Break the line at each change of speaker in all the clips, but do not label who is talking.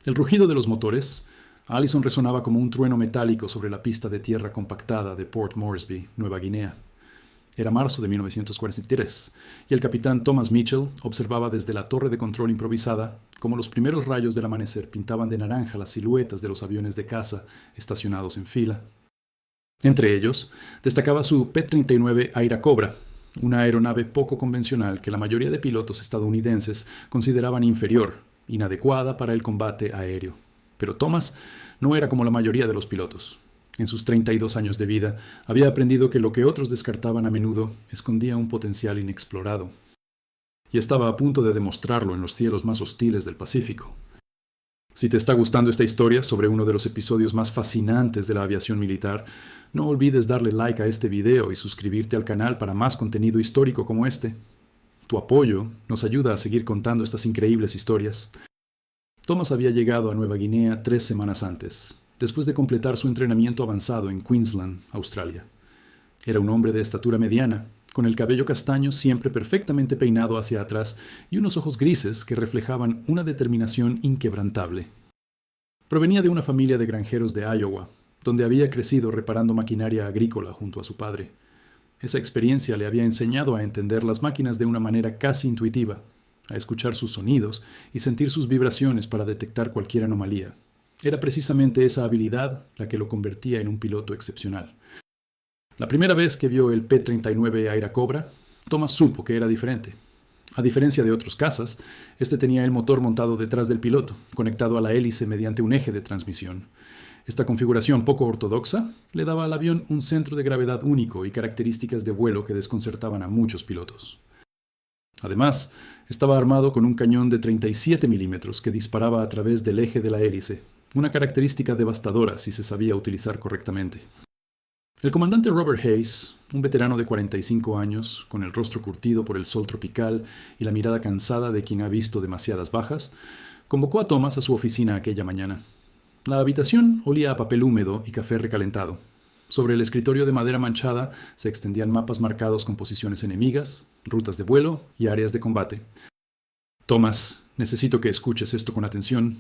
El rugido de los motores, Allison resonaba como un trueno metálico sobre la pista de tierra compactada de Port Moresby, Nueva Guinea. Era marzo de 1943, y el capitán Thomas Mitchell observaba desde la torre de control improvisada cómo los primeros rayos del amanecer pintaban de naranja las siluetas de los aviones de caza estacionados en fila. Entre ellos, destacaba su P-39 Aira Cobra, una aeronave poco convencional que la mayoría de pilotos estadounidenses consideraban inferior, inadecuada para el combate aéreo. Pero Thomas no era como la mayoría de los pilotos. En sus 32 años de vida, había aprendido que lo que otros descartaban a menudo escondía un potencial inexplorado. Y estaba a punto de demostrarlo en los cielos más hostiles del Pacífico. Si te está gustando esta historia sobre uno de los episodios más fascinantes de la aviación militar, no olvides darle like a este video y suscribirte al canal para más contenido histórico como este. Tu apoyo nos ayuda a seguir contando estas increíbles historias. Thomas había llegado a Nueva Guinea 3 semanas antes, después de completar su entrenamiento avanzado en Queensland, Australia. Era un hombre de estatura mediana, con el cabello castaño siempre perfectamente peinado hacia atrás y unos ojos grises que reflejaban una determinación inquebrantable. Provenía de una familia de granjeros de Iowa, donde había crecido reparando maquinaria agrícola junto a su padre. Esa experiencia le había enseñado a entender las máquinas de una manera casi intuitiva, a escuchar sus sonidos y sentir sus vibraciones para detectar cualquier anomalía. Era precisamente esa habilidad la que lo convertía en un piloto excepcional. La primera vez que vio el P-39 Aira Cobra, Thomas supo que era diferente. A diferencia de otros cazas, este tenía el motor montado detrás del piloto, conectado a la hélice mediante un eje de transmisión. Esta configuración poco ortodoxa le daba al avión un centro de gravedad único y características de vuelo que desconcertaban a muchos pilotos. Además, estaba armado con un cañón de 37 milímetros que disparaba a través del eje de la hélice, una característica devastadora si se sabía utilizar correctamente. El comandante Robert Hayes, un veterano de 45 años, con el rostro curtido por el sol tropical y la mirada cansada de quien ha visto demasiadas bajas, convocó a Thomas a su oficina aquella mañana. La habitación olía a papel húmedo y café recalentado. Sobre el escritorio de madera manchada se extendían mapas marcados con posiciones enemigas, rutas de vuelo y áreas de combate. «Thomas, necesito que escuches esto con atención»,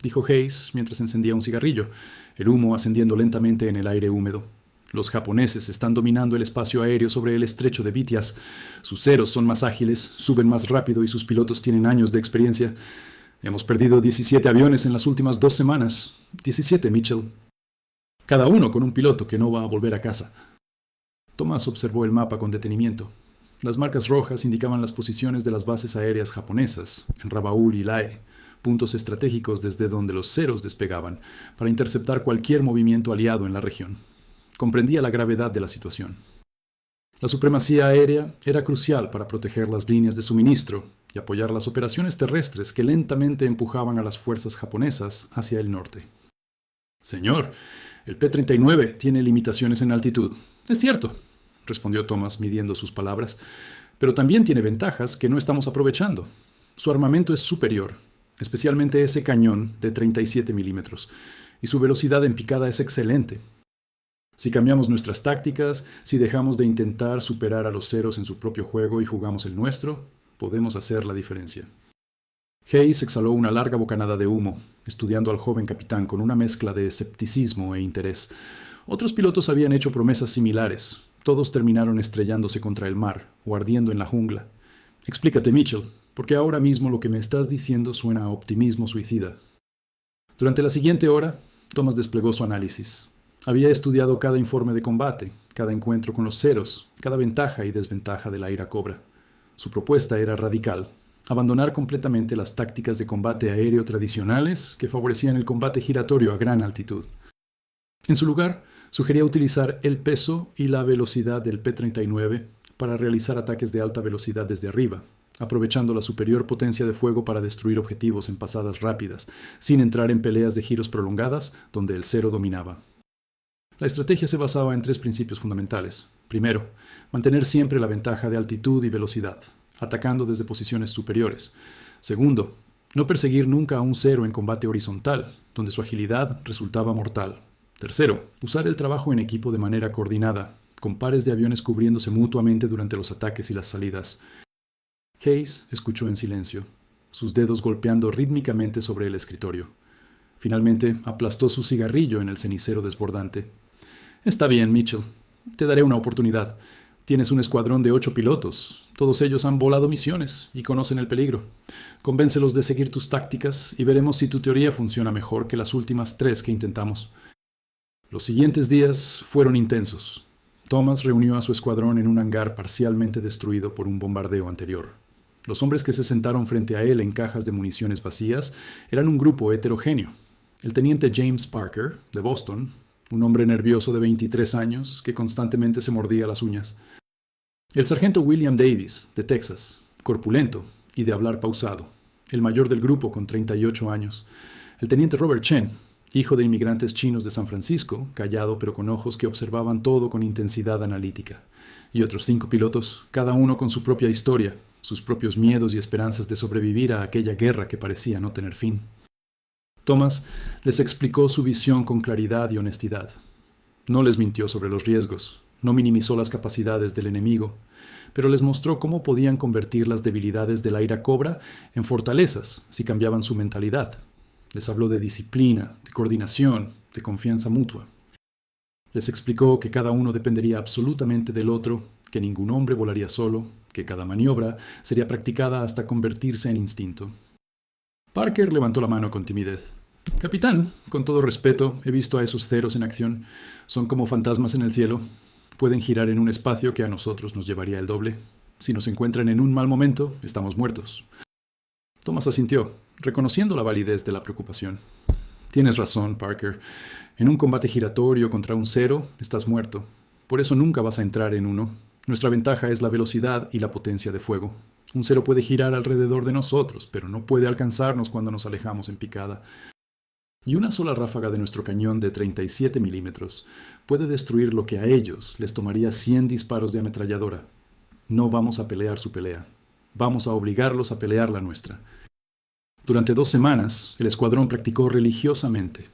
dijo Hayes mientras encendía un cigarrillo, el humo ascendiendo lentamente en el aire húmedo. Los japoneses están dominando el espacio aéreo sobre el estrecho de Bitias. Sus ceros son más ágiles, suben más rápido y sus pilotos tienen años de experiencia. Hemos perdido 17 aviones en las últimas 2 semanas. 17, Mitchell. Cada uno con un piloto que no va a volver a casa. Thomas observó el mapa con detenimiento. Las marcas rojas indicaban las posiciones de las bases aéreas japonesas, en Rabaul y Lae, puntos estratégicos desde donde los ceros despegaban, para interceptar cualquier movimiento aliado en la región. Comprendía la gravedad de la situación. La supremacía aérea era crucial para proteger las líneas de suministro y apoyar las operaciones terrestres que lentamente empujaban a las fuerzas japonesas hacia el norte. «Señor, el P-39 tiene limitaciones en altitud». «Es cierto», respondió Thomas midiendo sus palabras, «pero también tiene ventajas que no estamos aprovechando. Su armamento es superior, especialmente ese cañón de 37 milímetros, y su velocidad en picada es excelente. Si cambiamos nuestras tácticas, si dejamos de intentar superar a los ceros en su propio juego y jugamos el nuestro, podemos hacer la diferencia». Hayes exhaló una larga bocanada de humo, estudiando al joven capitán con una mezcla de escepticismo e interés. Otros pilotos habían hecho promesas similares. Todos terminaron estrellándose contra el mar o ardiendo en la jungla. «Explícate, Mitchell, porque ahora mismo lo que me estás diciendo suena a optimismo suicida». Durante la siguiente hora, Thomas desplegó su análisis. Había estudiado cada informe de combate, cada encuentro con los ceros, cada ventaja y desventaja de la Aira Cobra. Su propuesta era radical: abandonar completamente las tácticas de combate aéreo tradicionales que favorecían el combate giratorio a gran altitud. En su lugar, sugería utilizar el peso y la velocidad del P-39 para realizar ataques de alta velocidad desde arriba, aprovechando la superior potencia de fuego para destruir objetivos en pasadas rápidas, sin entrar en peleas de giros prolongadas donde el cero dominaba. La estrategia se basaba en 3 principios fundamentales. Primero, mantener siempre la ventaja de altitud y velocidad, atacando desde posiciones superiores. Segundo, no perseguir nunca a un cero en combate horizontal, donde su agilidad resultaba mortal. Tercero, usar el trabajo en equipo de manera coordinada, con pares de aviones cubriéndose mutuamente durante los ataques y las salidas. Hayes escuchó en silencio, sus dedos golpeando rítmicamente sobre el escritorio. Finalmente, aplastó su cigarrillo en el cenicero desbordante. Está bien, Mitchell. Te daré una oportunidad. Tienes un escuadrón de 8 pilotos. Todos ellos han volado misiones y conocen el peligro. Convéncelos de seguir tus tácticas y veremos si tu teoría funciona mejor que las últimas 3 que intentamos. Los siguientes días fueron intensos. Thomas reunió a su escuadrón en un hangar parcialmente destruido por un bombardeo anterior. Los hombres que se sentaron frente a él en cajas de municiones vacías eran un grupo heterogéneo. El teniente James Parker, de Boston, un hombre nervioso de 23 años que constantemente se mordía las uñas. El sargento William Davis, de Texas, corpulento y de hablar pausado, el mayor del grupo con 38 años. El teniente Robert Chen, hijo de inmigrantes chinos de San Francisco, callado pero con ojos que observaban todo con intensidad analítica. Y otros 5 pilotos, cada uno con su propia historia, sus propios miedos y esperanzas de sobrevivir a aquella guerra que parecía no tener fin. Thomas les explicó su visión con claridad y honestidad. No les mintió sobre los riesgos, no minimizó las capacidades del enemigo, pero les mostró cómo podían convertir las debilidades del Aira Cobra en fortalezas si cambiaban su mentalidad. Les habló de disciplina, de coordinación, de confianza mutua. Les explicó que cada uno dependería absolutamente del otro, que ningún hombre volaría solo, que cada maniobra sería practicada hasta convertirse en instinto. Parker levantó la mano con timidez. Capitán, con todo respeto, he visto a esos ceros en acción. Son como fantasmas en el cielo. Pueden girar en un espacio que a nosotros nos llevaría el doble. Si nos encuentran en un mal momento, estamos muertos. Thomas asintió, reconociendo la validez de la preocupación. Tienes razón, Parker. En un combate giratorio contra un cero, estás muerto. Por eso nunca vas a entrar en uno. Nuestra ventaja es la velocidad y la potencia de fuego. Un cero puede girar alrededor de nosotros, pero no puede alcanzarnos cuando nos alejamos en picada. Y una sola ráfaga de nuestro cañón de 37 milímetros puede destruir lo que a ellos les tomaría 100 disparos de ametralladora. No vamos a pelear su pelea. Vamos a obligarlos a pelear la nuestra. Durante 2 semanas, el escuadrón practicó religiosamente.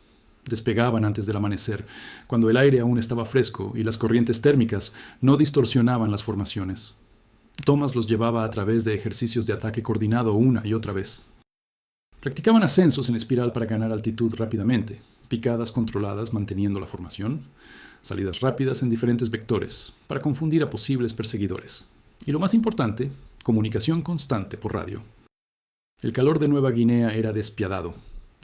Despegaban antes del amanecer, cuando el aire aún estaba fresco y las corrientes térmicas no distorsionaban las formaciones. Thomas los llevaba a través de ejercicios de ataque coordinado una y otra vez. Practicaban ascensos en espiral para ganar altitud rápidamente, picadas controladas manteniendo la formación, salidas rápidas en diferentes vectores para confundir a posibles perseguidores. Y lo más importante, comunicación constante por radio. El calor de Nueva Guinea era despiadado.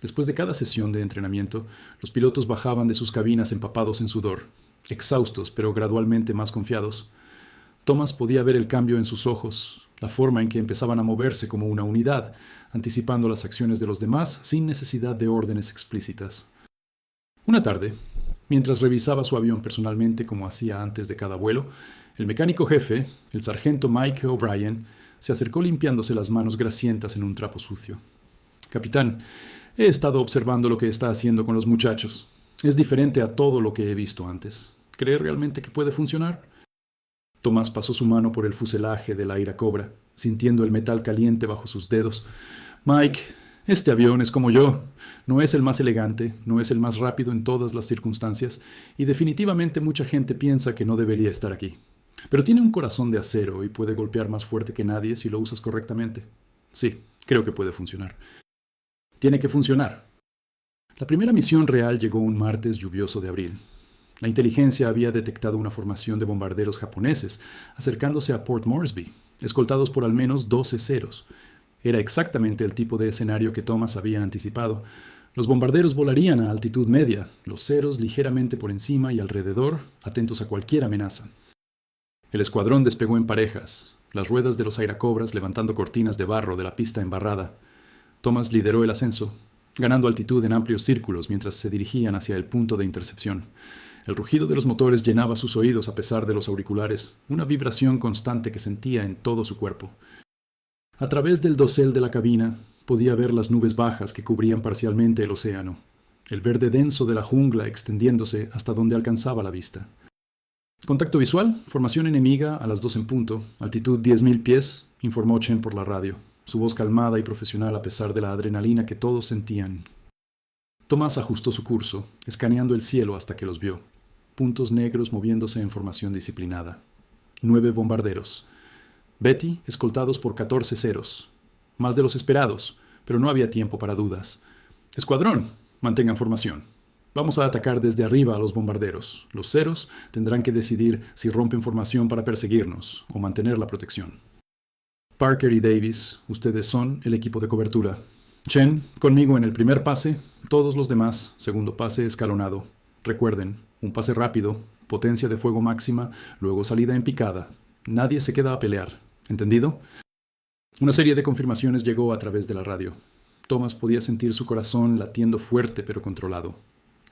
Después de cada sesión de entrenamiento, los pilotos bajaban de sus cabinas empapados en sudor, exhaustos pero gradualmente más confiados. Thomas podía ver el cambio en sus ojos, la forma en que empezaban a moverse como una unidad, anticipando las acciones de los demás sin necesidad de órdenes explícitas. Una tarde, mientras revisaba su avión personalmente como hacía antes de cada vuelo, el mecánico jefe, el sargento Mike O'Brien, se acercó limpiándose las manos grasientas en un trapo sucio. Capitán, he estado observando lo que está haciendo con los muchachos. Es diferente a todo lo que he visto antes. ¿Cree realmente que puede funcionar? Tomás pasó su mano por el fuselaje del Aira Cobra, sintiendo el metal caliente bajo sus dedos. Mike, este avión es como yo. No es el más elegante, no es el más rápido en todas las circunstancias, y definitivamente mucha gente piensa que no debería estar aquí. Pero tiene un corazón de acero y puede golpear más fuerte que nadie si lo usas correctamente. Sí, creo que puede funcionar. Tiene que funcionar. La primera misión real llegó un martes lluvioso de abril. La inteligencia había detectado una formación de bombarderos japoneses acercándose a Port Moresby, escoltados por al menos 12 ceros. Era exactamente el tipo de escenario que Thomas había anticipado. Los bombarderos volarían a altitud media, los ceros ligeramente por encima y alrededor, atentos a cualquier amenaza. El escuadrón despegó en parejas, las ruedas de los airacobras levantando cortinas de barro de la pista embarrada. Thomas lideró el ascenso, ganando altitud en amplios círculos mientras se dirigían hacia el punto de intercepción. El rugido de los motores llenaba sus oídos a pesar de los auriculares, una vibración constante que sentía en todo su cuerpo. A través del dosel de la cabina podía ver las nubes bajas que cubrían parcialmente el océano, el verde denso de la jungla extendiéndose hasta donde alcanzaba la vista. Contacto visual, formación enemiga a las 2 en punto, altitud 10.000 pies, informó Chen por la radio, su voz calmada y profesional a pesar de la adrenalina que todos sentían. Tomás ajustó su curso, escaneando el cielo hasta que los vio. Puntos negros moviéndose en formación disciplinada. 9 bombarderos. Betty, escoltados por 14 ceros. Más de los esperados, pero no había tiempo para dudas. Escuadrón, Mantengan formación. Vamos a atacar desde arriba a los bombarderos. Los ceros tendrán que decidir si rompen formación para perseguirnos o mantener la protección. Parker y Davis, ustedes son el equipo de cobertura. Chen, conmigo en el primer pase, todos los demás, segundo pase escalonado. Recuerden, un pase rápido, potencia de fuego máxima, luego salida en picada. Nadie se queda a pelear. ¿Entendido? Una serie de confirmaciones llegó a través de la radio. Thomas podía sentir su corazón latiendo fuerte pero controlado.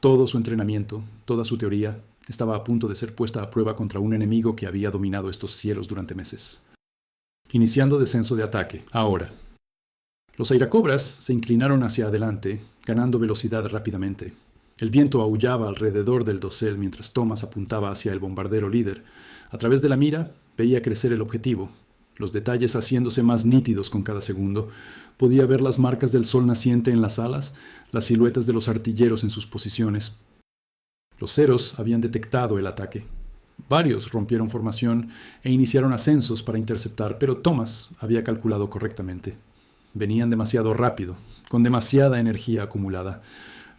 Todo su entrenamiento, toda su teoría, estaba a punto de ser puesta a prueba contra un enemigo que había dominado estos cielos durante meses. Iniciando descenso de ataque, ahora. Los airacobras se inclinaron hacia adelante, ganando velocidad rápidamente. El viento aullaba alrededor del dosel mientras Thomas apuntaba hacia el bombardero líder. A través de la mira, veía crecer el objetivo, los detalles haciéndose más nítidos con cada segundo. Podía ver las marcas del sol naciente en las alas, las siluetas de los artilleros en sus posiciones. Los ceros habían detectado el ataque. Varios rompieron formación e iniciaron ascensos para interceptar, pero Thomas había calculado correctamente. Venían demasiado rápido, con demasiada energía acumulada.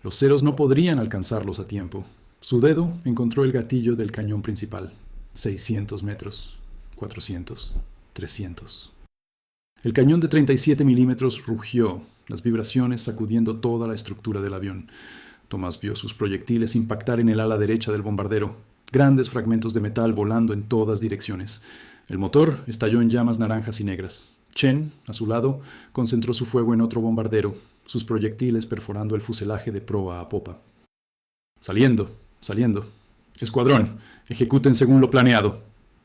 Los ceros no podrían alcanzarlos a tiempo. Su dedo encontró el gatillo del cañón principal. 600 metros, 400, 300. El cañón de 37 milímetros rugió, las vibraciones sacudiendo toda la estructura del avión. Thomas vio sus proyectiles impactar en el ala derecha del bombardero, grandes fragmentos de metal volando en todas direcciones. El motor estalló en llamas naranjas y negras. Chen, a su lado, concentró su fuego en otro bombardero, sus proyectiles perforando el fuselaje de proa a popa. Saliendo. Escuadrón, ejecuten según lo planeado,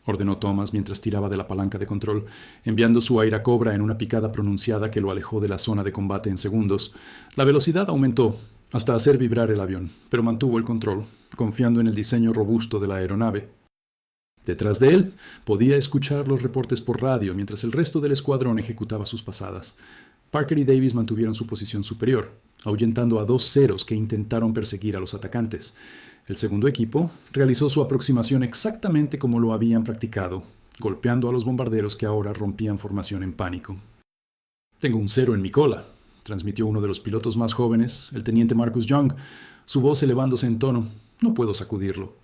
ordenó Thomas mientras tiraba de la palanca de control, enviando su airacobra en una picada pronunciada que lo alejó de la zona de combate en segundos. La velocidad aumentó hasta hacer vibrar el avión, pero mantuvo el control, confiando en el diseño robusto de la aeronave. Detrás de él, podía escuchar los reportes por radio mientras el resto del escuadrón ejecutaba sus pasadas. Parker y Davis mantuvieron su posición superior, ahuyentando a 2 ceros que intentaron perseguir a los atacantes. El segundo equipo realizó su aproximación exactamente como lo habían practicado, golpeando a los bombarderos que ahora rompían formación en pánico. «Tengo un cero en mi cola», transmitió uno de los pilotos más jóvenes, el teniente Marcus Young, su voz elevándose en tono. «No puedo sacudirlo».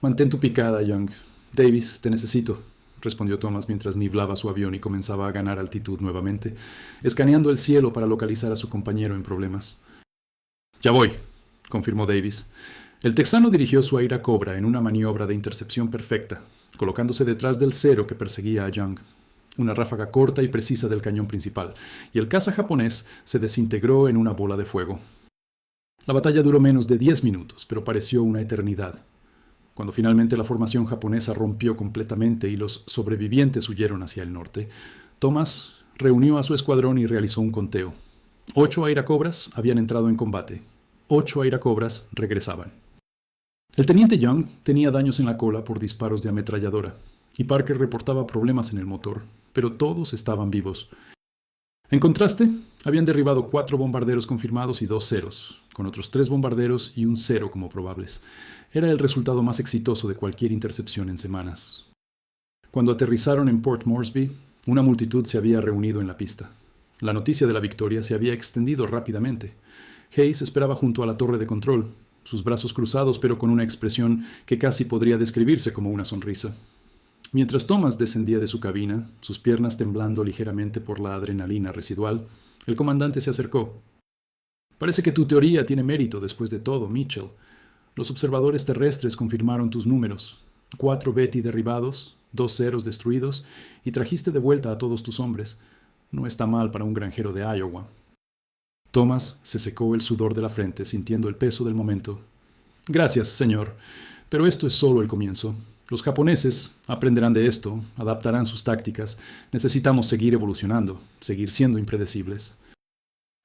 «Mantén tu picada, Young. Davis, te necesito», respondió Thomas mientras niblaba su avión y comenzaba a ganar altitud nuevamente, escaneando el cielo para localizar a su compañero en problemas. «Ya voy», confirmó Davis. El texano dirigió su airacobra en una maniobra de intercepción perfecta, colocándose detrás del cero que perseguía a Young. Una ráfaga corta y precisa del cañón principal, y el caza japonés se desintegró en una bola de fuego. La batalla duró menos de 10 minutos, pero pareció una eternidad. Cuando finalmente la formación japonesa rompió completamente y los sobrevivientes huyeron hacia el norte, Thomas reunió a su escuadrón y realizó un conteo. 8 airacobras habían entrado en combate. 8 airacobras regresaban. El teniente Young tenía daños en la cola por disparos de ametralladora, y Parker reportaba problemas en el motor, pero todos estaban vivos. En contraste, habían derribado 4 bombarderos confirmados y 2 ceros, con otros 3 bombarderos y un cero como probables. Era el resultado más exitoso de cualquier intercepción en semanas. Cuando aterrizaron en Port Moresby, una multitud se había reunido en la pista. La noticia de la victoria se había extendido rápidamente. Hayes esperaba junto a la torre de control, sus brazos cruzados pero con una expresión que casi podría describirse como una sonrisa. Mientras Thomas descendía de su cabina, sus piernas temblando ligeramente por la adrenalina residual, el comandante se acercó. «Parece que tu teoría tiene mérito después de todo, Mitchell. Los observadores terrestres confirmaron tus números. 4 Betty derribados, 2 ceros destruidos, y trajiste de vuelta a todos tus hombres. No está mal para un granjero de Iowa». Thomas se secó el sudor de la frente, sintiendo el peso del momento. «Gracias, señor, pero esto es solo el comienzo. Los japoneses aprenderán de esto, adaptarán sus tácticas. Necesitamos seguir evolucionando, seguir siendo impredecibles».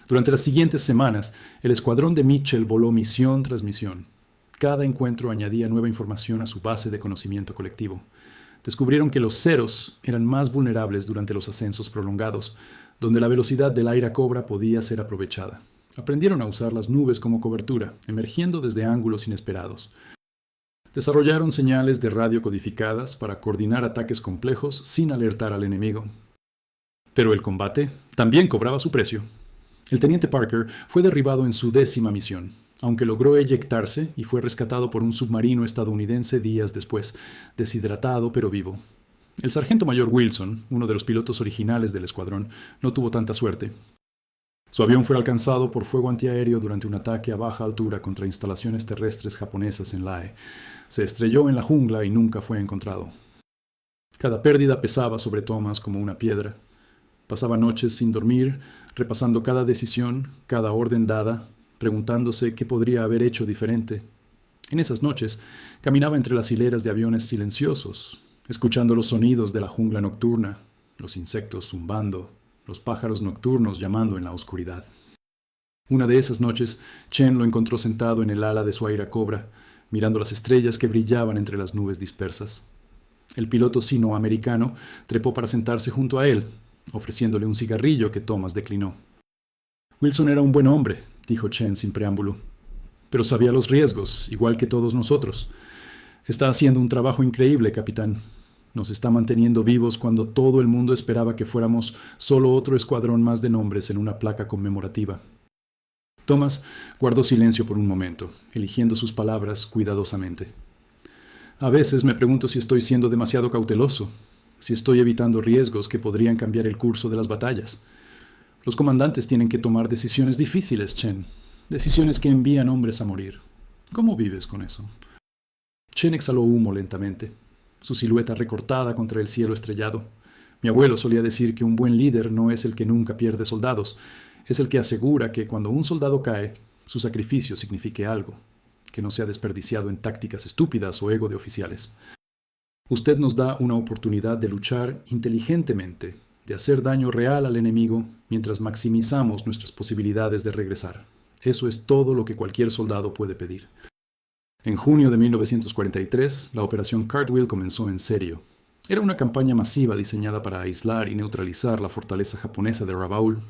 Durante las siguientes semanas, el escuadrón de Mitchell voló misión tras misión. Cada encuentro añadía nueva información a su base de conocimiento colectivo. Descubrieron que los ceros eran más vulnerables durante los ascensos prolongados, donde la velocidad del airacobra podía ser aprovechada. Aprendieron a usar las nubes como cobertura, emergiendo desde ángulos inesperados. Desarrollaron señales de radio codificadas para coordinar ataques complejos sin alertar al enemigo. Pero el combate también cobraba su precio. El teniente Parker fue derribado en su 10ª misión, aunque logró eyectarse y fue rescatado por un submarino estadounidense días después, deshidratado pero vivo. El sargento mayor Wilson, uno de los pilotos originales del escuadrón, no tuvo tanta suerte. Su avión fue alcanzado por fuego antiaéreo durante un ataque a baja altura contra instalaciones terrestres japonesas en Lae. Se estrelló en la jungla y nunca fue encontrado. Cada pérdida pesaba sobre Thomas como una piedra. Pasaba noches sin dormir, repasando cada decisión, cada orden dada, preguntándose qué podría haber hecho diferente. En esas noches, caminaba entre las hileras de aviones silenciosos, escuchando los sonidos de la jungla nocturna, los insectos zumbando, los pájaros nocturnos llamando en la oscuridad. Una de esas noches, Chen lo encontró sentado en el ala de su Airacobra, mirando las estrellas que brillaban entre las nubes dispersas. El piloto sino-americano trepó para sentarse junto a él, ofreciéndole un cigarrillo que Thomas declinó. Wilson era un buen hombre, dijo Chen sin preámbulo, pero sabía los riesgos, igual que todos nosotros. Está haciendo un trabajo increíble, capitán. Nos está manteniendo vivos cuando todo el mundo esperaba que fuéramos solo otro escuadrón más de nombres en una placa conmemorativa. Thomas guardó silencio por un momento, eligiendo sus palabras cuidadosamente. A veces me pregunto si estoy siendo demasiado cauteloso, si estoy evitando riesgos que podrían cambiar el curso de las batallas. Los comandantes tienen que tomar decisiones difíciles, Chen, decisiones que envían hombres a morir. ¿Cómo vives con eso? Chen exhaló humo lentamente, su silueta recortada contra el cielo estrellado. Mi abuelo solía decir que un buen líder no es el que nunca pierde soldados, es el que asegura que cuando un soldado cae, su sacrificio signifique algo, que no sea desperdiciado en tácticas estúpidas o ego de oficiales. Usted nos da una oportunidad de luchar inteligentemente, de hacer daño real al enemigo, mientras maximizamos nuestras posibilidades de regresar. Eso es todo lo que cualquier soldado puede pedir. En junio de 1943, la Operación Cartwheel comenzó en serio. Era una campaña masiva diseñada para aislar y neutralizar la fortaleza japonesa de Rabaul.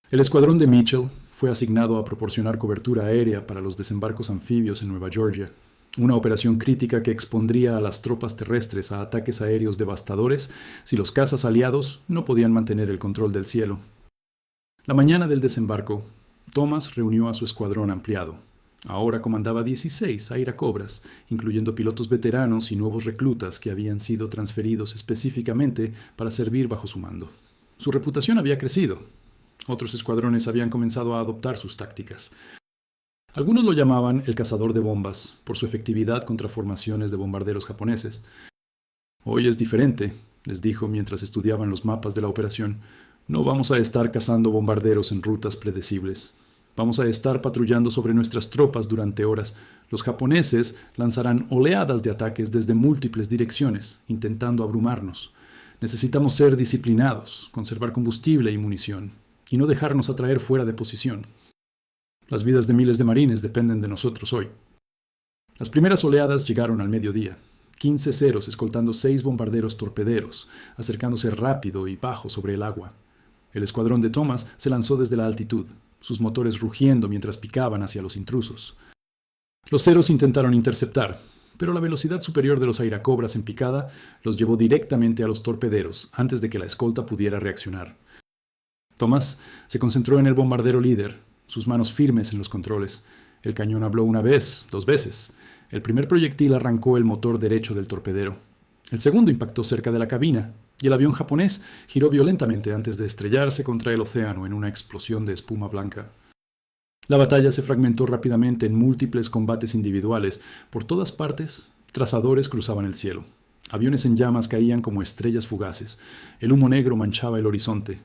El escuadrón de Mitchell fue asignado a proporcionar cobertura aérea para los desembarcos anfibios en Nueva Georgia, una operación crítica que expondría a las tropas terrestres a ataques aéreos devastadores si los cazas aliados no podían mantener el control del cielo. La mañana del desembarco, Thomas reunió a su escuadrón ampliado. Ahora comandaba 16 Airacobras, incluyendo pilotos veteranos y nuevos reclutas que habían sido transferidos específicamente para servir bajo su mando. Su reputación había crecido. Otros escuadrones habían comenzado a adoptar sus tácticas. Algunos lo llamaban el cazador de bombas, por su efectividad contra formaciones de bombarderos japoneses. Hoy es diferente, les dijo mientras estudiaban los mapas de la operación. No vamos a estar cazando bombarderos en rutas predecibles. Vamos a estar patrullando sobre nuestras tropas durante horas. Los japoneses lanzarán oleadas de ataques desde múltiples direcciones, intentando abrumarnos. Necesitamos ser disciplinados, conservar combustible y munición, y no dejarnos atraer fuera de posición. Las vidas de miles de marines dependen de nosotros hoy. Las primeras oleadas llegaron al mediodía. 15 ceros escoltando 6 bombarderos torpederos, acercándose rápido y bajo sobre el agua. El escuadrón de Thomas se lanzó desde la altitud, sus motores rugiendo mientras picaban hacia los intrusos. Los ceros intentaron interceptar, pero la velocidad superior de los Airacobras en picada los llevó directamente a los torpederos antes de que la escolta pudiera reaccionar. Thomas se concentró en el bombardero líder, sus manos firmes en los controles. El cañón habló una vez, 2 veces. El primer proyectil arrancó el motor derecho del torpedero. El segundo impactó cerca de la cabina, y el avión japonés giró violentamente antes de estrellarse contra el océano en una explosión de espuma blanca. La batalla se fragmentó rápidamente en múltiples combates individuales. Por todas partes, trazadores cruzaban el cielo. Aviones en llamas caían como estrellas fugaces. El humo negro manchaba el horizonte.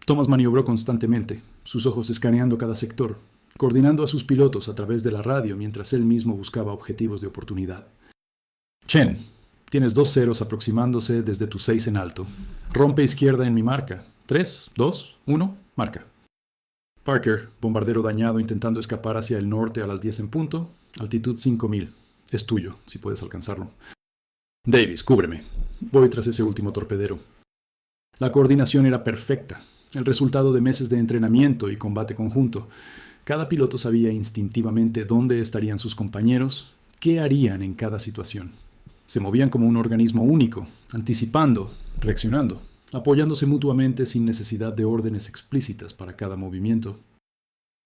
Thomas maniobró constantemente, sus ojos escaneando cada sector, coordinando a sus pilotos a través de la radio mientras él mismo buscaba objetivos de oportunidad. Chen, tienes 2 ceros aproximándose desde tu 6 en alto. Rompe izquierda en mi marca. 3, 2, 1, marca. Parker, bombardero dañado intentando escapar hacia el norte a las 10 en punto, altitud 5000. Es tuyo, si puedes alcanzarlo. Davis, cúbreme. Voy tras ese último torpedero. La coordinación era perfecta. El resultado de meses de entrenamiento y combate conjunto. Cada piloto sabía instintivamente dónde estarían sus compañeros, qué harían en cada situación. Se movían como un organismo único, anticipando, reaccionando. apoyándose mutuamente sin necesidad de órdenes explícitas para cada movimiento.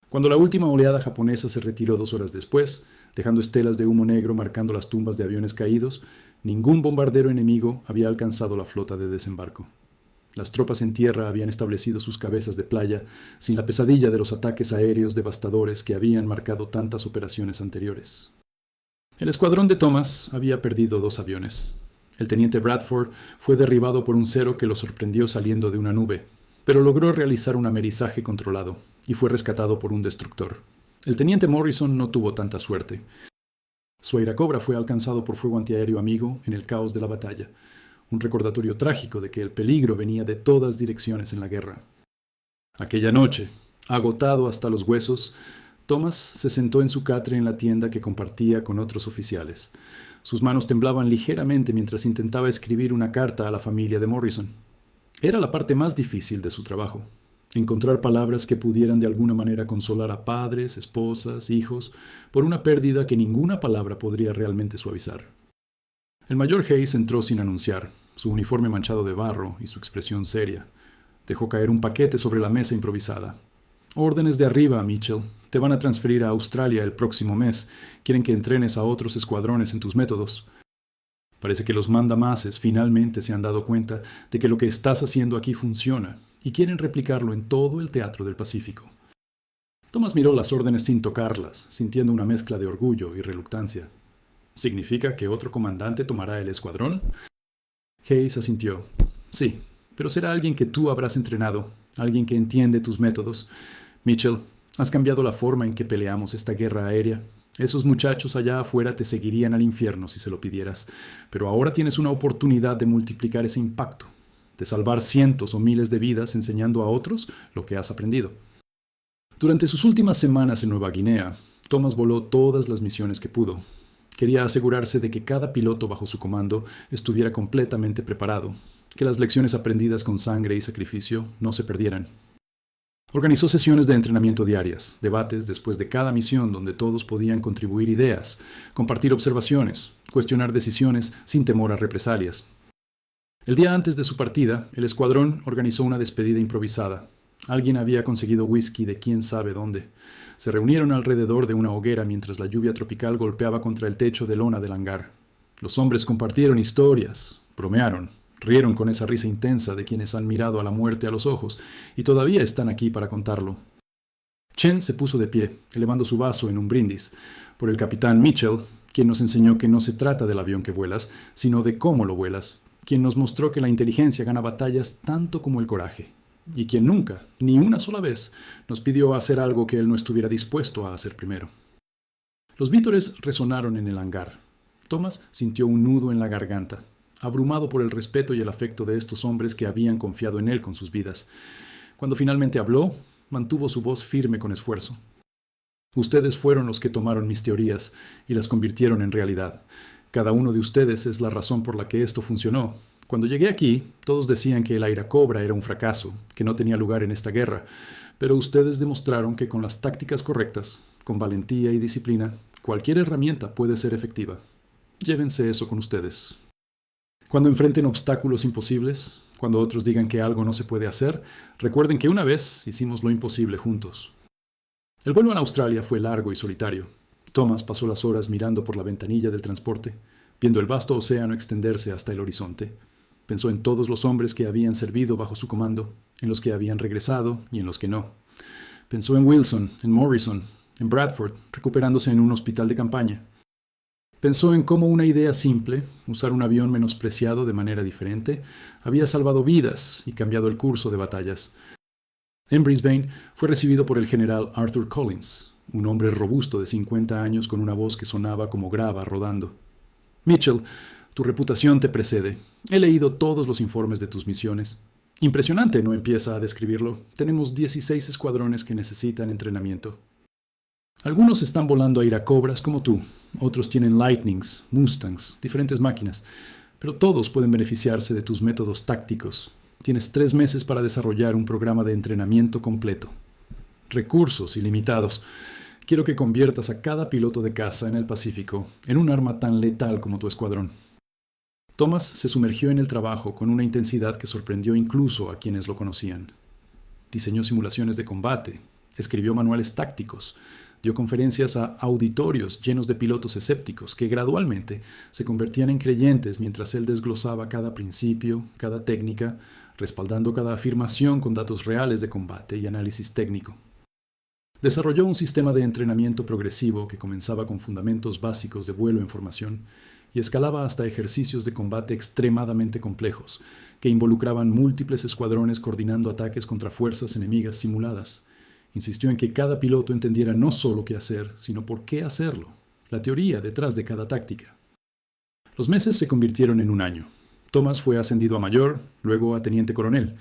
Cuando la última oleada japonesa se retiró 2 horas después, dejando estelas de humo negro marcando las tumbas de aviones caídos, ningún bombardero enemigo había alcanzado la flota de desembarco. Las tropas en tierra habían establecido sus cabezas de playa sin la pesadilla de los ataques aéreos devastadores que habían marcado tantas operaciones anteriores. El escuadrón de Thomas había perdido 2 aviones. El teniente Bradford fue derribado por un Zero que lo sorprendió saliendo de una nube, pero logró realizar un amerizaje controlado y fue rescatado por un destructor. El teniente Morrison no tuvo tanta suerte. Su Airacobra fue alcanzado por fuego antiaéreo amigo en el caos de la batalla, un recordatorio trágico de que el peligro venía de todas direcciones en la guerra. Aquella noche, agotado hasta los huesos, Thomas se sentó en su catre en la tienda que compartía con otros oficiales. Sus manos temblaban ligeramente mientras intentaba escribir una carta a la familia de Morrison. Era la parte más difícil de su trabajo, encontrar palabras que pudieran de alguna manera consolar a padres, esposas, hijos, por una pérdida que ninguna palabra podría realmente suavizar. El mayor Hayes entró sin anunciar, su uniforme manchado de barro y su expresión seria. Dejó caer un paquete sobre la mesa improvisada. Órdenes de arriba, Mitchell. Te van a transferir a Australia el próximo mes. Quieren que entrenes a otros escuadrones en tus métodos. Parece que los mandamases finalmente se han dado cuenta de que lo que estás haciendo aquí funciona y quieren replicarlo en todo el teatro del Pacífico. Thomas miró las órdenes sin tocarlas, sintiendo una mezcla de orgullo y reluctancia. ¿Significa que otro comandante tomará el escuadrón? Hayes asintió. Sí, pero será alguien que tú habrás entrenado, alguien que entiende tus métodos. Mitchell, has cambiado la forma en que peleamos esta guerra aérea. Esos muchachos allá afuera te seguirían al infierno si se lo pidieras, pero ahora tienes una oportunidad de multiplicar ese impacto, de salvar cientos o miles de vidas enseñando a otros lo que has aprendido. Durante sus últimas semanas en Nueva Guinea, Thomas voló todas las misiones que pudo. Quería asegurarse de que cada piloto bajo su comando estuviera completamente preparado, que las lecciones aprendidas con sangre y sacrificio no se perdieran. Organizó sesiones de entrenamiento diarias, debates después de cada misión donde todos podían contribuir ideas, compartir observaciones, cuestionar decisiones sin temor a represalias. El día antes de su partida, el escuadrón organizó una despedida improvisada. Alguien había conseguido whisky de quién sabe dónde. Se reunieron alrededor de una hoguera mientras la lluvia tropical golpeaba contra el techo de lona del hangar. Los hombres compartieron historias, bromearon, rieron con esa risa intensa de quienes han mirado a la muerte a los ojos y todavía están aquí para contarlo. Chen se puso de pie, elevando su vaso en un brindis, por el capitán Mitchell, quien nos enseñó que no se trata del avión que vuelas, sino de cómo lo vuelas, quien nos mostró que la inteligencia gana batallas tanto como el coraje, y quien nunca, ni una sola vez, nos pidió hacer algo que él no estuviera dispuesto a hacer primero. Los vítores resonaron en el hangar. Thomas sintió un nudo en la garganta, abrumado por el respeto y el afecto de estos hombres que habían confiado en él con sus vidas. Cuando finalmente habló, mantuvo su voz firme con esfuerzo. Ustedes fueron los que tomaron mis teorías y las convirtieron en realidad. Cada uno de ustedes es la razón por la que esto funcionó. Cuando llegué aquí, todos decían que el Airacobra era un fracaso, que no tenía lugar en esta guerra, pero ustedes demostraron que con las tácticas correctas, con valentía y disciplina, cualquier herramienta puede ser efectiva. Llévense eso con ustedes. Cuando enfrenten obstáculos imposibles, cuando otros digan que algo no se puede hacer, recuerden que una vez hicimos lo imposible juntos. El vuelo a Australia fue largo y solitario. Thomas pasó las horas mirando por la ventanilla del transporte, viendo el vasto océano extenderse hasta el horizonte. Pensó en todos los hombres que habían servido bajo su comando, en los que habían regresado y en los que no. Pensó en Wilson, en Morrison, en Bradford, recuperándose en un hospital de campaña. Pensó en cómo una idea simple, usar un avión menospreciado de manera diferente, había salvado vidas y cambiado el curso de batallas. En Brisbane fue recibido por el general Arthur Collins, un hombre robusto de 50 años con una voz que sonaba como grava rodando. Mitchell, tu reputación te precede. He leído todos los informes de tus misiones. Impresionante, ¿no empieza a describirlo? Tenemos 16 escuadrones que necesitan entrenamiento. Algunos están volando a Airacobras como tú, otros tienen Lightnings, Mustangs, diferentes máquinas, pero todos pueden beneficiarse de tus métodos tácticos. Tienes 3 meses para desarrollar un programa de entrenamiento completo. Recursos ilimitados. Quiero que conviertas a cada piloto de caza en el Pacífico en un arma tan letal como tu escuadrón. Thomas se sumergió en el trabajo con una intensidad que sorprendió incluso a quienes lo conocían. Diseñó simulaciones de combate, escribió manuales tácticos, dio conferencias a auditorios llenos de pilotos escépticos que gradualmente se convertían en creyentes mientras él desglosaba cada principio, cada técnica, respaldando cada afirmación con datos reales de combate y análisis técnico. Desarrolló un sistema de entrenamiento progresivo que comenzaba con fundamentos básicos de vuelo en formación y escalaba hasta ejercicios de combate extremadamente complejos, que involucraban múltiples escuadrones coordinando ataques contra fuerzas enemigas simuladas. Insistió en que cada piloto entendiera no solo qué hacer, sino por qué hacerlo, la teoría detrás de cada táctica. Los meses se convirtieron en un año. Thomas fue ascendido a mayor, luego a teniente coronel.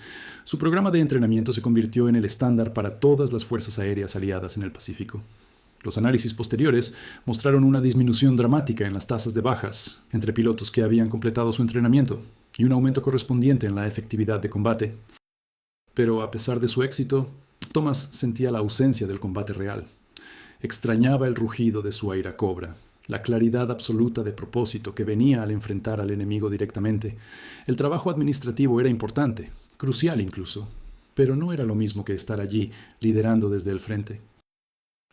Su programa de entrenamiento se convirtió en el estándar para todas las fuerzas aéreas aliadas en el Pacífico. Los análisis posteriores mostraron una disminución dramática en las tasas de bajas entre pilotos que habían completado su entrenamiento y un aumento correspondiente en la efectividad de combate. Pero a pesar de su éxito, Thomas sentía la ausencia del combate real. Extrañaba el rugido de su airacobra, la claridad absoluta de propósito que venía al enfrentar al enemigo directamente. El trabajo administrativo era importante, crucial incluso, pero no era lo mismo que estar allí, liderando desde el frente.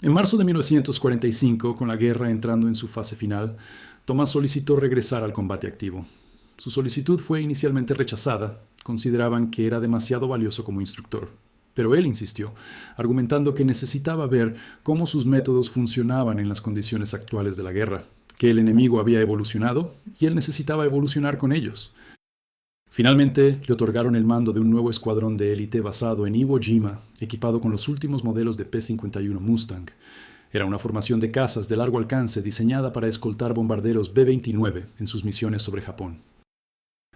En marzo de 1945, con la guerra entrando en su fase final, Thomas solicitó regresar al combate activo. Su solicitud fue inicialmente rechazada. Consideraban que era demasiado valioso como instructor. Pero él insistió, argumentando que necesitaba ver cómo sus métodos funcionaban en las condiciones actuales de la guerra, que el enemigo había evolucionado y él necesitaba evolucionar con ellos. Finalmente, le otorgaron el mando de un nuevo escuadrón de élite basado en Iwo Jima, equipado con los últimos modelos de P-51 Mustang. Era una formación de cazas de largo alcance diseñada para escoltar bombarderos B-29 en sus misiones sobre Japón.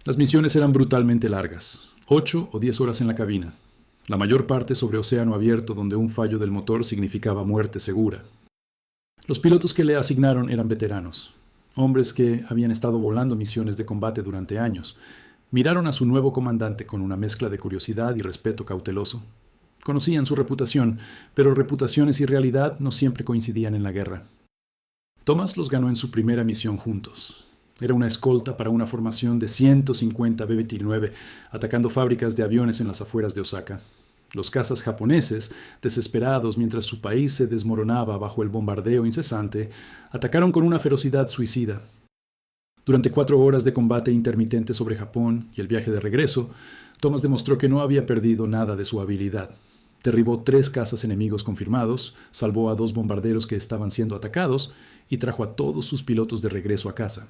Las misiones eran brutalmente largas, 8 o 10 horas en la cabina, la mayor parte sobre océano abierto donde un fallo del motor significaba muerte segura. Los pilotos que le asignaron eran veteranos, hombres que habían estado volando misiones de combate durante años. Miraron a su nuevo comandante con una mezcla de curiosidad y respeto cauteloso. Conocían su reputación, pero reputaciones y realidad no siempre coincidían en la guerra. Thomas los ganó en su primera misión juntos. Era una escolta para una formación de 150 B-29, atacando fábricas de aviones en las afueras de Osaka. Los cazas japoneses, desesperados mientras su país se desmoronaba bajo el bombardeo incesante, atacaron con una ferocidad suicida. Durante 4 horas de combate intermitente sobre Japón y el viaje de regreso, Thomas demostró que no había perdido nada de su habilidad. Derribó 3 cazas enemigos confirmados, salvó a 2 bombarderos que estaban siendo atacados y trajo a todos sus pilotos de regreso a casa.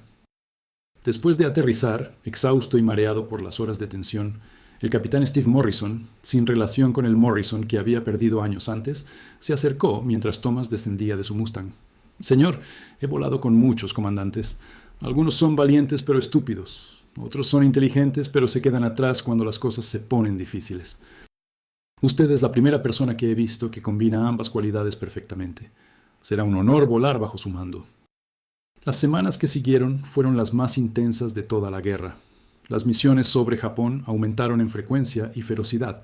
Después de aterrizar, exhausto y mareado por las horas de tensión, el capitán Steve Morrison, sin relación con el Morrison que había perdido años antes, se acercó mientras Thomas descendía de su Mustang. «Señor, he volado con muchos comandantes. Algunos son valientes pero estúpidos. Otros son inteligentes pero se quedan atrás cuando las cosas se ponen difíciles. Usted es la primera persona que he visto que combina ambas cualidades perfectamente. Será un honor volar bajo su mando». Las semanas que siguieron fueron las más intensas de toda la guerra. Las misiones sobre Japón aumentaron en frecuencia y ferocidad.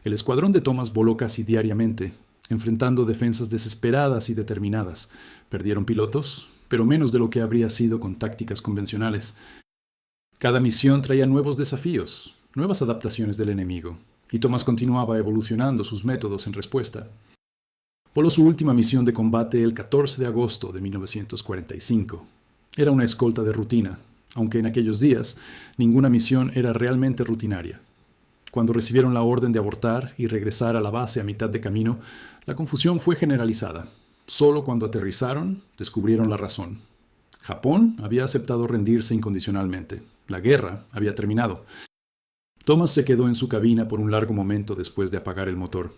El escuadrón de Thomas voló casi diariamente, enfrentando defensas desesperadas y determinadas. Perdieron pilotos, pero menos de lo que habría sido con tácticas convencionales. Cada misión traía nuevos desafíos, nuevas adaptaciones del enemigo, y Thomas continuaba evolucionando sus métodos en respuesta. Voló su última misión de combate el 14 de agosto de 1945. Era una escolta de rutina, aunque en aquellos días ninguna misión era realmente rutinaria. Cuando recibieron la orden de abortar y regresar a la base a mitad de camino, la confusión fue generalizada. Solo cuando aterrizaron, descubrieron la razón. Japón había aceptado rendirse incondicionalmente. La guerra había terminado. Thomas se quedó en su cabina por un largo momento después de apagar el motor,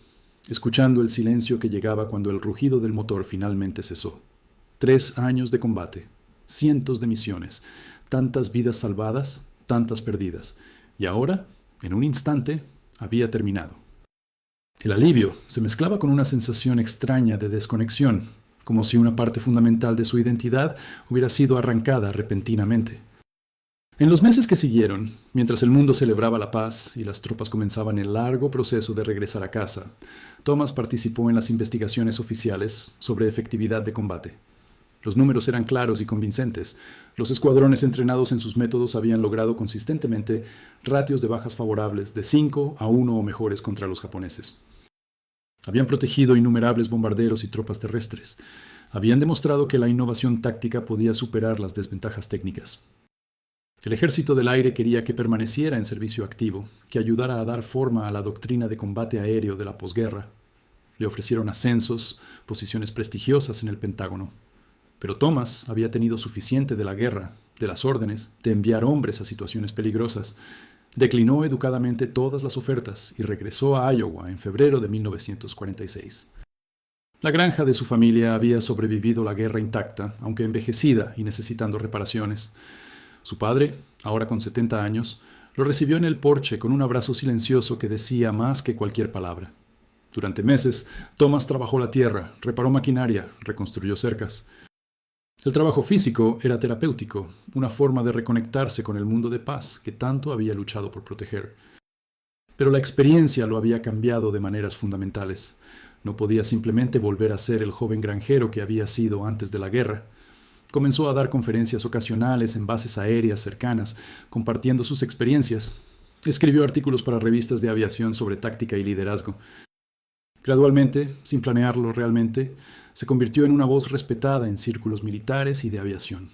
escuchando el silencio que llegaba cuando el rugido del motor finalmente cesó. 3 años de combate, cientos de misiones, tantas vidas salvadas, tantas perdidas. Y ahora, en un instante, había terminado. El alivio se mezclaba con una sensación extraña de desconexión, como si una parte fundamental de su identidad hubiera sido arrancada repentinamente. En los meses que siguieron, mientras el mundo celebraba la paz y las tropas comenzaban el largo proceso de regresar a casa, Thomas participó en las investigaciones oficiales sobre efectividad de combate. Los números eran claros y convincentes. Los escuadrones entrenados en sus métodos habían logrado consistentemente ratios de bajas favorables de 5 a 1 o mejores contra los japoneses. Habían protegido innumerables bombarderos y tropas terrestres. Habían demostrado que la innovación táctica podía superar las desventajas técnicas. El ejército del aire quería que permaneciera en servicio activo, que ayudara a dar forma a la doctrina de combate aéreo de la posguerra. Le ofrecieron ascensos, posiciones prestigiosas en el Pentágono. Pero Thomas había tenido suficiente de la guerra, de las órdenes, de enviar hombres a situaciones peligrosas. Declinó educadamente todas las ofertas y regresó a Iowa en febrero de 1946. La granja de su familia había sobrevivido la guerra intacta, aunque envejecida y necesitando reparaciones. Su padre, ahora con 70 años, lo recibió en el porche con un abrazo silencioso que decía más que cualquier palabra. Durante meses, Thomas trabajó la tierra, reparó maquinaria, reconstruyó cercas. El trabajo físico era terapéutico, una forma de reconectarse con el mundo de paz que tanto había luchado por proteger. Pero la experiencia lo había cambiado de maneras fundamentales. No podía simplemente volver a ser el joven granjero que había sido antes de la guerra. Comenzó a dar conferencias ocasionales en bases aéreas cercanas, compartiendo sus experiencias. Escribió artículos para revistas de aviación sobre táctica y liderazgo. Gradualmente, sin planearlo realmente, se convirtió en una voz respetada en círculos militares y de aviación.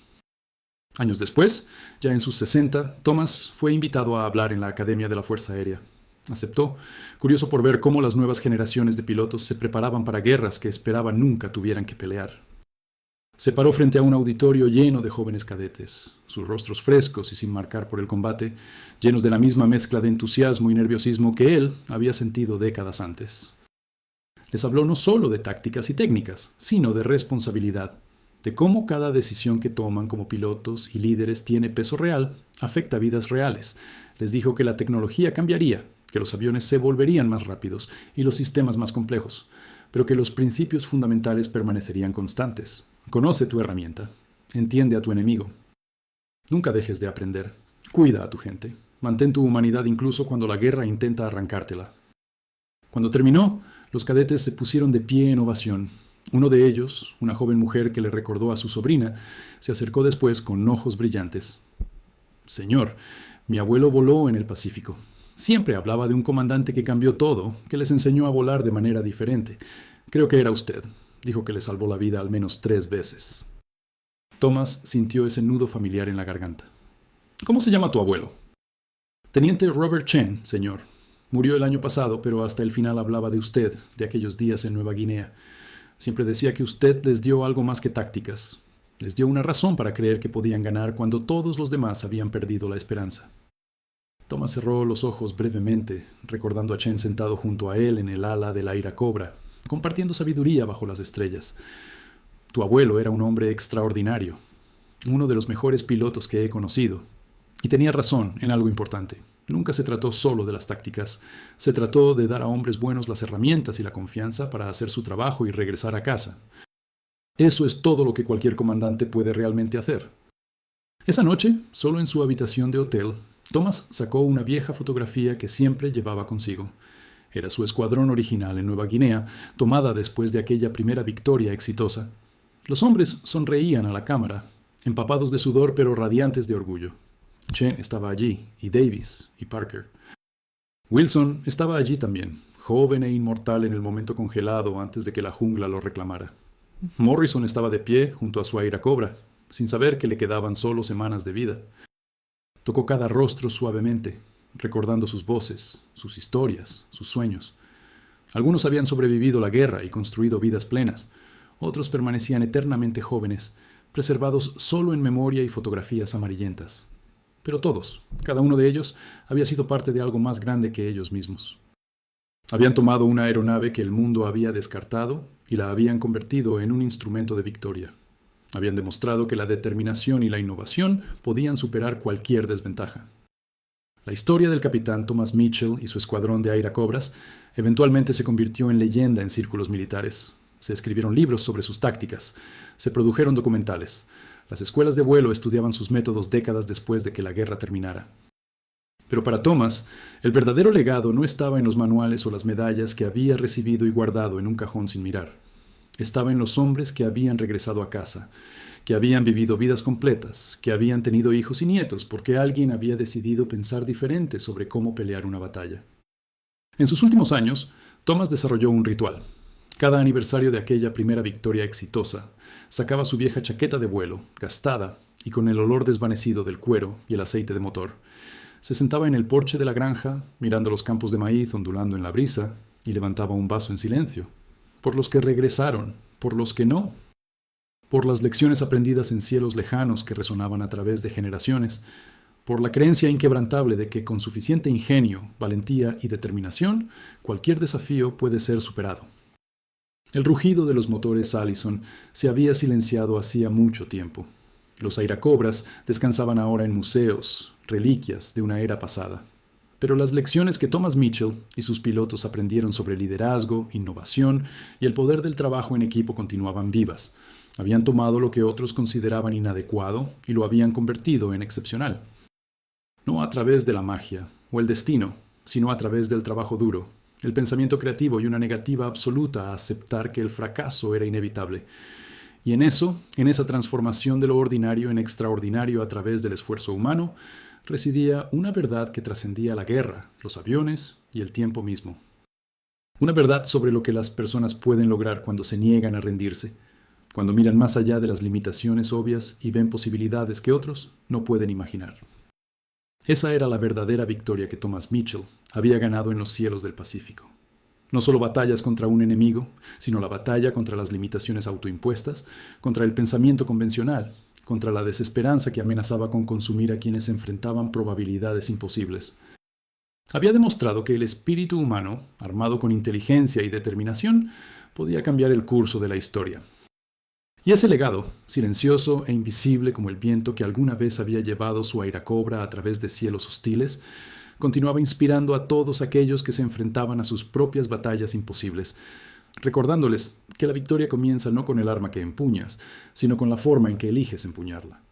Años después, ya en sus 60, Thomas fue invitado a hablar en la Academia de la Fuerza Aérea. Aceptó, curioso por ver cómo las nuevas generaciones de pilotos se preparaban para guerras que esperaba nunca tuvieran que pelear. Se paró frente a un auditorio lleno de jóvenes cadetes, sus rostros frescos y sin marcar por el combate, llenos de la misma mezcla de entusiasmo y nerviosismo que él había sentido décadas antes. Les habló no solo de tácticas y técnicas, sino de responsabilidad, de cómo cada decisión que toman como pilotos y líderes tiene peso real, afecta vidas reales. Les dijo que la tecnología cambiaría, que los aviones se volverían más rápidos y los sistemas más complejos, pero que los principios fundamentales permanecerían constantes. Conoce tu herramienta. Entiende a tu enemigo. Nunca dejes de aprender. Cuida a tu gente. Mantén tu humanidad incluso cuando la guerra intenta arrancártela. Cuando terminó, los cadetes se pusieron de pie en ovación. Uno de ellos, una joven mujer que le recordó a su sobrina, se acercó después con ojos brillantes. Señor, mi abuelo voló en el Pacífico. Siempre hablaba de un comandante que cambió todo, que les enseñó a volar de manera diferente. Creo que era usted. Dijo que le salvó la vida al menos 3 veces. Thomas sintió ese nudo familiar en la garganta. ¿Cómo se llama tu abuelo? Teniente Robert Chen, señor. Murió el año pasado, pero hasta el final hablaba de usted, de aquellos días en Nueva Guinea. Siempre decía que usted les dio algo más que tácticas. Les dio una razón para creer que podían ganar cuando todos los demás habían perdido la esperanza. Thomas cerró los ojos brevemente, recordando a Chen sentado junto a él en el ala del Airacobra, compartiendo sabiduría bajo las estrellas. Tu abuelo era un hombre extraordinario, uno de los mejores pilotos que he conocido. Y tenía razón en algo importante. Nunca se trató solo de las tácticas. Se trató de dar a hombres buenos las herramientas y la confianza para hacer su trabajo y regresar a casa. Eso es todo lo que cualquier comandante puede realmente hacer. Esa noche, solo en su habitación de hotel, Thomas sacó una vieja fotografía que siempre llevaba consigo. Era su escuadrón original en Nueva Guinea, tomada después de aquella primera victoria exitosa. Los hombres sonreían a la cámara, empapados de sudor pero radiantes de orgullo. Chen estaba allí, y Davis, y Parker. Wilson estaba allí también, joven e inmortal en el momento congelado antes de que la jungla lo reclamara. Morrison estaba de pie junto a su Airacobra, sin saber que le quedaban solo semanas de vida. Tocó cada rostro suavemente, recordando sus voces, sus historias, sus sueños. Algunos habían sobrevivido la guerra y construido vidas plenas. Otros permanecían eternamente jóvenes, preservados solo en memoria y fotografías amarillentas. Pero todos, cada uno de ellos, había sido parte de algo más grande que ellos mismos. Habían tomado una aeronave que el mundo había descartado y la habían convertido en un instrumento de victoria. Habían demostrado que la determinación y la innovación podían superar cualquier desventaja. La historia del capitán Thomas Mitchell y su escuadrón de Airacobras eventualmente se convirtió en leyenda en círculos militares. Se escribieron libros sobre sus tácticas, se produjeron documentales. Las escuelas de vuelo estudiaban sus métodos décadas después de que la guerra terminara. Pero para Thomas, el verdadero legado no estaba en los manuales o las medallas que había recibido y guardado en un cajón sin mirar. estaba en los hombres que habían regresado a casa, que habían vivido vidas completas, que habían tenido hijos y nietos, porque alguien había decidido pensar diferente sobre cómo pelear una batalla. En sus últimos años, Thomas desarrolló un ritual. Cada aniversario de aquella primera victoria exitosa, sacaba su vieja chaqueta de vuelo, gastada y con el olor desvanecido del cuero y el aceite de motor. Se sentaba en el porche de la granja, mirando los campos de maíz ondulando en la brisa, y levantaba un vaso en silencio. Por los que regresaron, por los que no. Por las lecciones aprendidas en cielos lejanos que resonaban a través de generaciones. Por la creencia inquebrantable de que con suficiente ingenio, valentía y determinación, cualquier desafío puede ser superado. El rugido de los motores Allison se había silenciado hacía mucho tiempo. Los airacobras descansaban ahora en museos, reliquias de una era pasada. Pero las lecciones que Thomas Mitchell y sus pilotos aprendieron sobre liderazgo, innovación y el poder del trabajo en equipo continuaban vivas. Habían tomado lo que otros consideraban inadecuado y lo habían convertido en excepcional. No a través de la magia o el destino, sino a través del trabajo duro, el pensamiento creativo y una negativa absoluta a aceptar que el fracaso era inevitable. Y en esa transformación de lo ordinario en extraordinario a través del esfuerzo humano, residía una verdad que trascendía la guerra, los aviones y el tiempo mismo. Una verdad sobre lo que las personas pueden lograr cuando se niegan a rendirse, cuando miran más allá de las limitaciones obvias y ven posibilidades que otros no pueden imaginar. Esa era la verdadera victoria que Thomas Mitchell había ganado en los cielos del Pacífico. No solo batallas contra un enemigo, sino la batalla contra las limitaciones autoimpuestas, contra el pensamiento convencional, contra la desesperanza que amenazaba con consumir a quienes enfrentaban probabilidades imposibles. Había demostrado que el espíritu humano, armado con inteligencia y determinación, podía cambiar el curso de la historia. Y ese legado, silencioso e invisible como el viento que alguna vez había llevado su airacobra a través de cielos hostiles, continuaba inspirando a todos aquellos que se enfrentaban a sus propias batallas imposibles, recordándoles que la victoria comienza no con el arma que empuñas, sino con la forma en que eliges empuñarla.